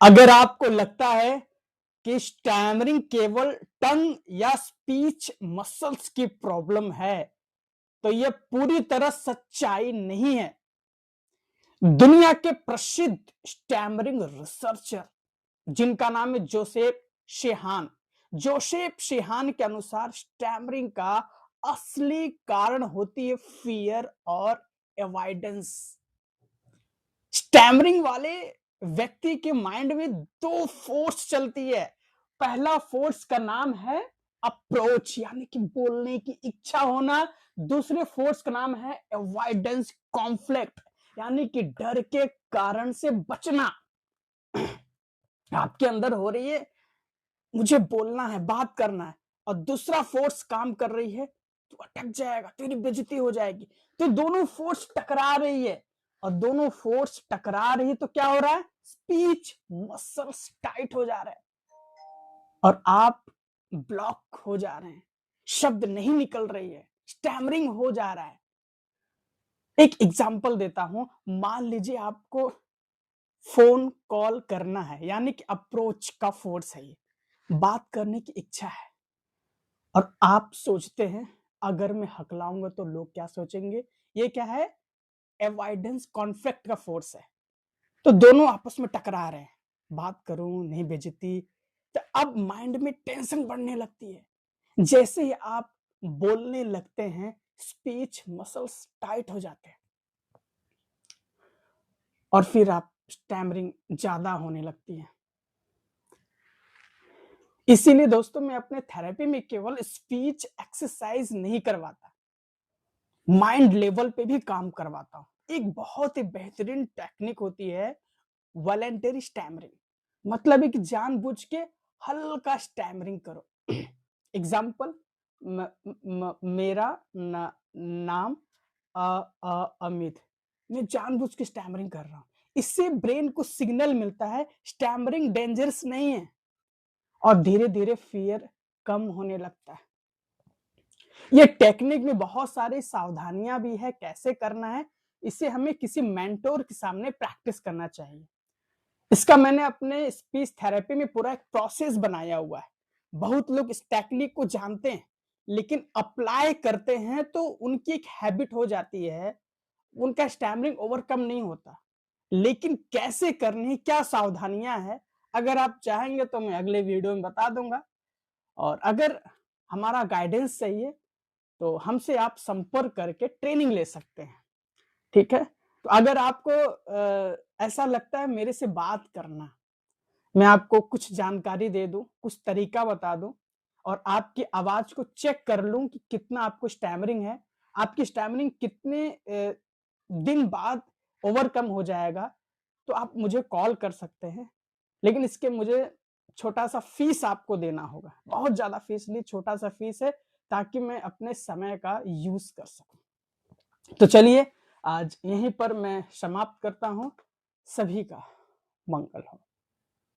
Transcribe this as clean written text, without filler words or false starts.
अगर आपको लगता है कि स्टैमरिंग केवल टंग या स्पीच मसल्स की प्रॉब्लम है, तो यह पूरी तरह सच्चाई नहीं है। दुनिया के प्रसिद्ध स्टैमरिंग रिसर्चर जिनका नाम है जोसेफ शेहान के अनुसार स्टैमरिंग का असली कारण होती है फियर और एवॉइडेंस। स्टैमरिंग वाले व्यक्ति के माइंड में दो फोर्स चलती है। पहला फोर्स का नाम है अप्रोच, यानी कि बोलने की इच्छा होना। दूसरे फोर्स का नाम है अवॉइडेंस कॉन्फ्लिक्ट, यानी कि डर के कारण से बचना। आपके अंदर हो रही है मुझे बोलना है, बात करना है, और दूसरा फोर्स काम कर रही है तू अटक जाएगा, तेरी बेइज्जती हो जाएगी। तो दोनों फोर्स टकरा रही है, और दोनों फोर्स टकरा रही है तो क्या हो रहा है? स्पीच मसल्स टाइट हो जा रहे हैं और आप ब्लॉक हो जा रहे हैं, शब्द नहीं निकल रही है, स्टैमरिंग हो जा रहा है। एक एग्जांपल देता हूं। मान लीजिए आपको फोन कॉल करना है, यानी कि अप्रोच का फोर्स है, ये बात करने की इच्छा है, और आप सोचते हैं अगर मैं हकलाऊंगा तो लोग क्या सोचेंगे। ये क्या है? अवॉइडेंस कॉन्फ्लिक्ट का फोर्स है। तो दोनों आपस में टकरा रहे हैं, बात करूं नहीं बेइज्जती। तो अब माइंड में टेंशन बढ़ने लगती है। जैसे ही आप बोलने लगते हैं स्पीच मसल्स टाइट हो जाते हैं और फिर आप स्टैमरिंग ज्यादा होने लगती है। इसीलिए दोस्तों मैं अपने थेरेपी में केवल स्पीच एक्सरसाइज नहीं करवाता, माइंड लेवल पे भी काम करवाता हूं। एक बहुत ही बेहतरीन टेक्निक होती है वॉलेंटरी स्टैमरिंग। मतलब है कि जानबूझ के हल्का स्टैमरिंग करो। एग्जाम्पल, मेरा नाम अमित, मैं जानबूझ के स्टैमरिंग कर रहा हूं। इससे ब्रेन को सिग्नल मिलता है स्टैमरिंग डेंजरस नहीं है, और धीरे धीरे फियर कम होने लगता है। ये टेक्निक में बहुत सारी सावधानियां भी है, कैसे करना है। इसे हमें किसी मेंटोर के सामने प्रैक्टिस करना चाहिए। इसका मैंने अपने स्पीच थेरेपी में पूरा एक प्रोसेस बनाया हुआ है। बहुत लोग इस टेक्निक को जानते हैं, लेकिन अप्लाई करते हैं तो उनकी एक हैबिट हो जाती है, उनका स्टैमरिंग ओवरकम नहीं होता। लेकिन कैसे करनी है, क्या सावधानियां हैं, अगर आप चाहेंगे तो मैं अगले वीडियो में बता दूंगा। और अगर हमारा गाइडेंस चाहिए तो हमसे आप संपर्क करके ट्रेनिंग ले सकते हैं। ठीक है? तो अगर आपको ऐसा लगता है मेरे से बात करना, मैं आपको कुछ जानकारी दे दूं, कुछ तरीका बता दूं, और आपकी आवाज को चेक कर लूं कि कितना आपको स्टैमरिंग है, आपकी स्टैमरिंग कितने दिन बाद ओवरकम हो जाएगा, तो आप मुझे कॉल कर सकते हैं। लेकिन इसके मुझे छोटा सा फीस आपको देना होगा, बहुत ज्यादा फीस नहीं, छोटा सा फीस है, ताकि मैं अपने समय का यूज कर सकूं। तो चलिए आज यहीं पर मैं समाप्त करता हूं। सभी का मंगल हो।